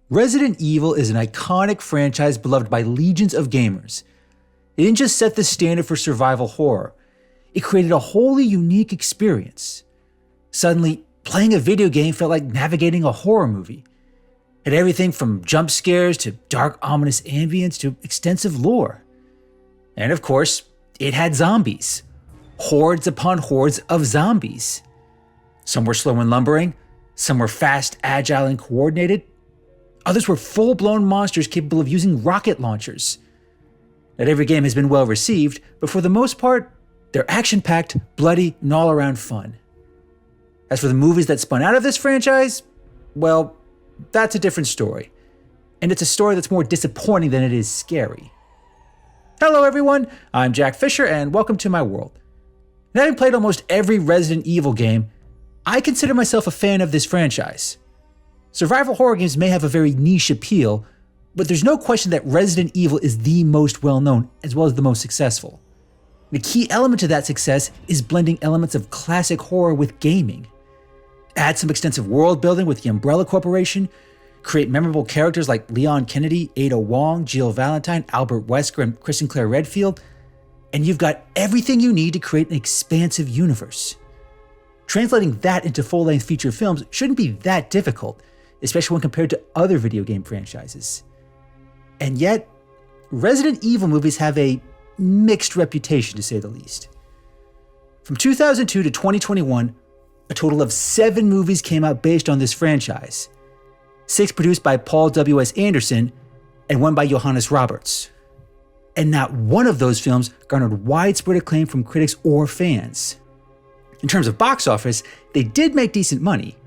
Resident Evil is an iconic franchise beloved by legions of gamers. It didn't just set the standard for survival horror, it created a wholly unique experience. Suddenly, playing a video game felt like navigating a horror movie. It had everything from jump scares to dark, ominous ambience to extensive lore. And of course, it had zombies. Hordes upon hordes of zombies. Some were slow and lumbering, some were fast, agile, and coordinated. Others were full-blown monsters capable of using rocket launchers. Not every game has been well received, but for the most part, they're action-packed, bloody, and all-around fun. As for the movies that spun out of this franchise, well, that's a different story. And it's a story that's more disappointing than it is scary. Hello everyone, I'm Jack Fisher and welcome to my world. And having played almost every Resident Evil game, I consider myself a fan of this franchise. Survival horror games may have a very niche appeal, but there's no question that Resident Evil is the most well-known as well as the most successful. The key element to that success is blending elements of classic horror with gaming. Add some extensive world building with the Umbrella Corporation, create memorable characters like Leon Kennedy, Ada Wong, Jill Valentine, Albert Wesker, and Kristen Claire Redfield, and you've got everything you need to create an expansive universe. Translating that into full-length feature films shouldn't be that difficult, especially when compared to other video game franchises. And yet, Resident Evil movies have a mixed reputation, to say the least. From 2002 to 2021, a total of 7 movies came out based on this franchise. 6 produced by Paul W.S. Anderson, and 1 by Johannes Roberts. And not one of those films garnered widespread acclaim from critics or fans. In terms of box office, they did make decent money.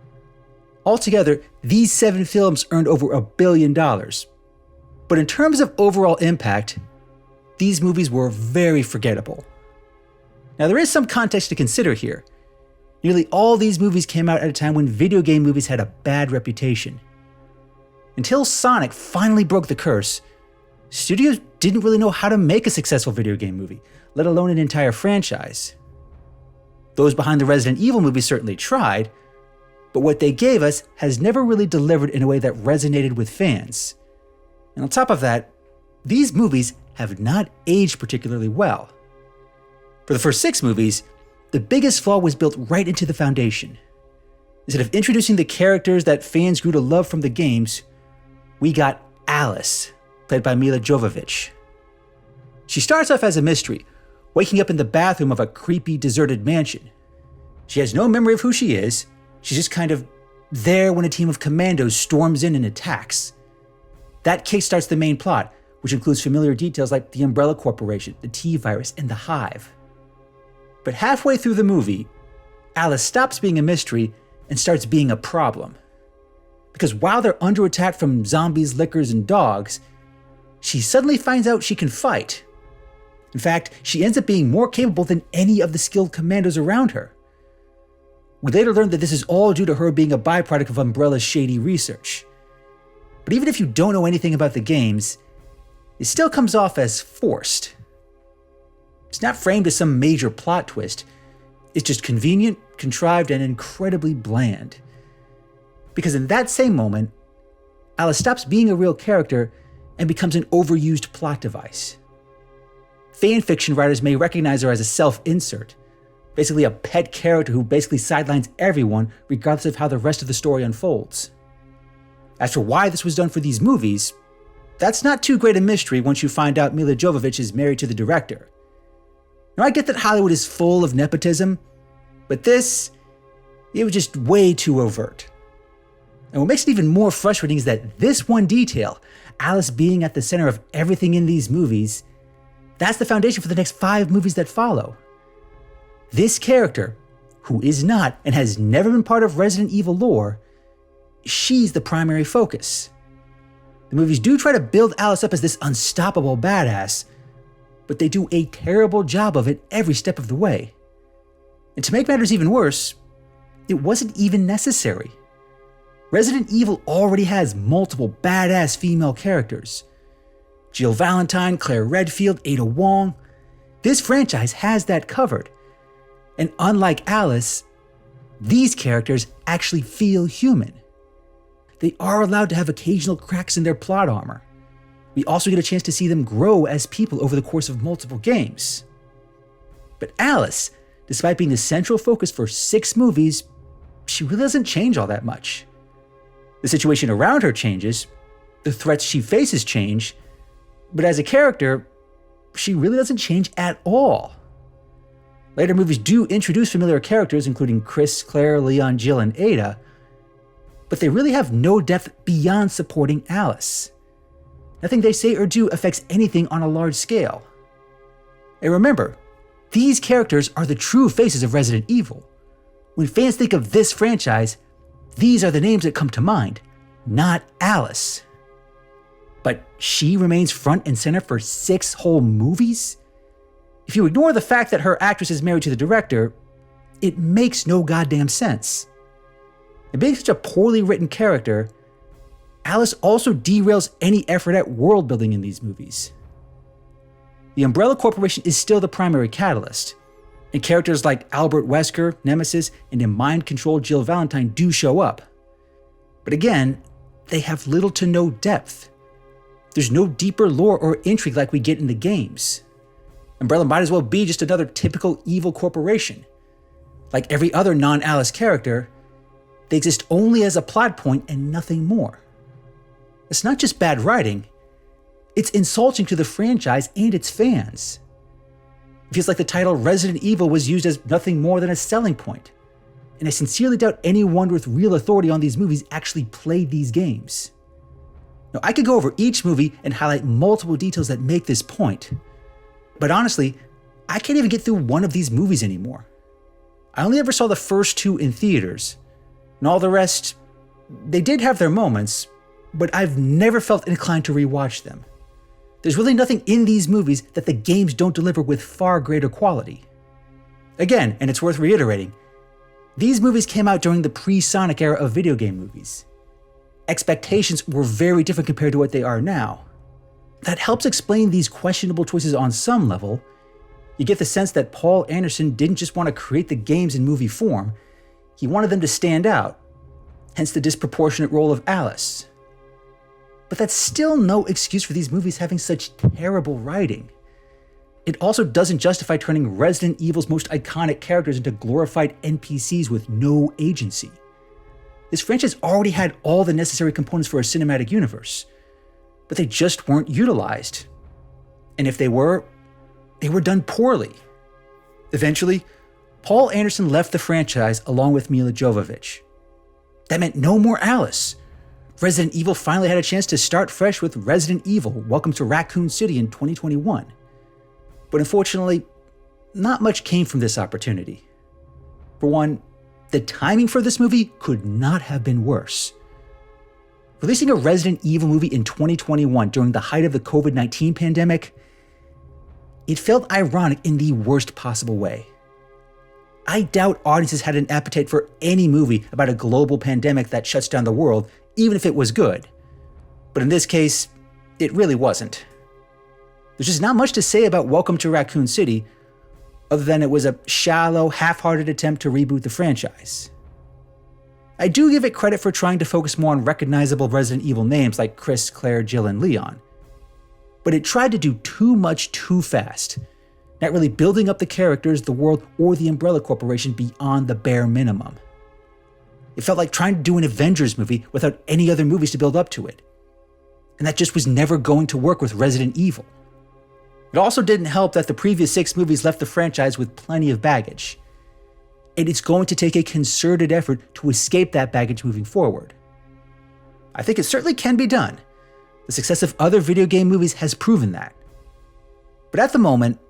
Altogether, these 7 films earned over $1 billion. But in terms of overall impact, these movies were very forgettable. Now there is some context to consider here. Nearly all these movies came out at a time when video game movies had a bad reputation. Until Sonic finally broke the curse, studios didn't really know how to make a successful video game movie, let alone an entire franchise. Those behind the Resident Evil movies certainly tried, but what they gave us has never really delivered in a way that resonated with fans. And on top of that, these movies have not aged particularly well. For the first 6 movies, the biggest flaw was built right into the foundation. Instead of introducing the characters that fans grew to love from the games, we got Alice, played by Milla Jovovich. She starts off as a mystery, waking up in the bathroom of a creepy, deserted mansion. She has no memory of who she is, she's just kind of there when a team of commandos storms in and attacks. That kickstarts the main plot, which includes familiar details like the Umbrella Corporation, the T-Virus, and the Hive. But halfway through the movie, Alice stops being a mystery and starts being a problem. Because while they're under attack from zombies, lickers, and dogs, she suddenly finds out she can fight. In fact, she ends up being more capable than any of the skilled commandos around her. We later learn that this is all due to her being a byproduct of Umbrella's shady research. But even if you don't know anything about the games, it still comes off as forced. It's not framed as some major plot twist. It's just convenient, contrived, and incredibly bland. Because in that same moment, Alice stops being a real character and becomes an overused plot device. Fanfiction writers may recognize her as a self-insert, basically a pet character who basically sidelines everyone regardless of how the rest of the story unfolds. As for why this was done for these movies, that's not too great a mystery once you find out Milla Jovovich is married to the director. Now I get that Hollywood is full of nepotism, but it was just way too overt. And what makes it even more frustrating is that this one detail, Alice being at the center of everything in these movies, that's the foundation for the next 5 movies that follow. This character, who is not and has never been part of Resident Evil lore, she's the primary focus. The movies do try to build Alice up as this unstoppable badass, but they do a terrible job of it every step of the way. And to make matters even worse, it wasn't even necessary. Resident Evil already has multiple badass female characters. Jill Valentine, Claire Redfield, Ada Wong. This franchise has that covered. And unlike Alice, these characters actually feel human. they are allowed to have occasional cracks in their plot armor. We also get a chance to see them grow as people over the course of multiple games. But Alice, despite being the central focus for 6 movies, she really doesn't change all that much. The situation around her changes, the threats she faces change, but as a character, she really doesn't change at all. Later movies do introduce familiar characters, including Chris, Claire, Leon, Jill, and Ada, but they really have no depth beyond supporting Alice. Nothing they say or do affects anything on a large scale. And remember, these characters are the true faces of Resident Evil. When fans think of this franchise, these are the names that come to mind, not Alice. But she remains front and center for 6 whole movies? If you ignore the fact that her actress is married to the director, it makes no goddamn sense. And being such a poorly written character, Alice also derails any effort at world building in these movies. The Umbrella Corporation is still the primary catalyst, and characters like Albert Wesker, Nemesis, and a mind-controlled Jill Valentine do show up. But again, they have little to no depth. There's no deeper lore or intrigue like we get in the games. Umbrella might as well be just another typical evil corporation. Like every other non-Alice character, they exist only as a plot point and nothing more. It's not just bad writing, it's insulting to the franchise and its fans. It feels like the title Resident Evil was used as nothing more than a selling point, and I sincerely doubt anyone with real authority on these movies actually played these games. Now, I could go over each movie and highlight multiple details that make this point, but honestly, I can't even get through one of these movies anymore. I only ever saw the first 2 in theaters, and all the rest, they did have their moments, but I've never felt inclined to rewatch them. There's really nothing in these movies that the games don't deliver with far greater quality. Again, and it's worth reiterating, these movies came out during the pre-Sonic era of video game movies. Expectations were very different compared to what they are now. That helps explain these questionable choices on some level. You get the sense that Paul Anderson didn't just want to create the games in movie form, he wanted them to stand out, hence the disproportionate role of Alice. But that's still no excuse for these movies having such terrible writing. It also doesn't justify turning Resident Evil's most iconic characters into glorified NPCs with no agency. This franchise already had all the necessary components for a cinematic universe, but they just weren't utilized. And if they were done poorly. Eventually, Paul Anderson left the franchise along with Mila Jovovich. That meant no more Alice. Resident Evil finally had a chance to start fresh with Resident Evil: Welcome to Raccoon City in 2021. But unfortunately, not much came from this opportunity. For one, the timing for this movie could not have been worse. Releasing a Resident Evil movie in 2021 during the height of the COVID-19 pandemic, it felt ironic in the worst possible way. I doubt audiences had an appetite for any movie about a global pandemic that shuts down the world, even if it was good. But in this case, it really wasn't. There's just not much to say about Welcome to Raccoon City, other than it was a shallow, half-hearted attempt to reboot the franchise. I do give it credit for trying to focus more on recognizable Resident Evil names like Chris, Claire, Jill, and Leon. But it tried to do too much too fast, not really building up the characters, the world, or the Umbrella Corporation beyond the bare minimum. It felt like trying to do an Avengers movie without any other movies to build up to it. And that just was never going to work with Resident Evil. It also didn't help that the previous 6 movies left the franchise with plenty of baggage. And it's going to take a concerted effort to escape that baggage moving forward. I think it certainly can be done. The success of other video game movies has proven that. But at the moment,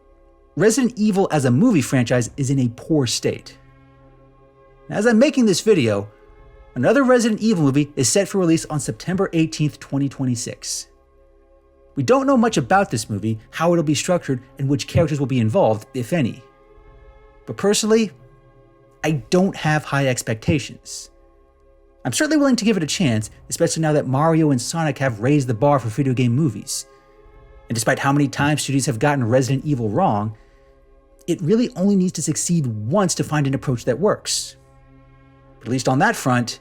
Resident Evil as a movie franchise is in a poor state. As I'm making this video, another Resident Evil movie is set for release on September 18th, 2026. We don't know much about this movie, how it'll be structured, and which characters will be involved, if any. But personally, I don't have high expectations. I'm certainly willing to give it a chance, especially now that Mario and Sonic have raised the bar for video game movies. And despite how many times studios have gotten Resident Evil wrong, it really only needs to succeed once to find an approach that works. But at least on that front,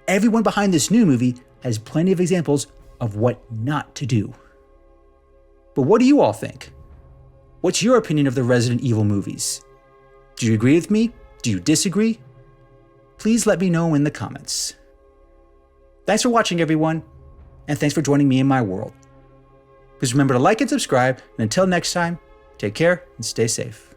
everyone behind this new movie has plenty of examples of what not to do. But what do you all think? What's your opinion of the Resident Evil movies? Do you agree with me? Do you disagree? Please let me know in the comments. Thanks for watching, everyone, and thanks for joining me in my world. Please remember to like and subscribe, and until next time, take care and stay safe.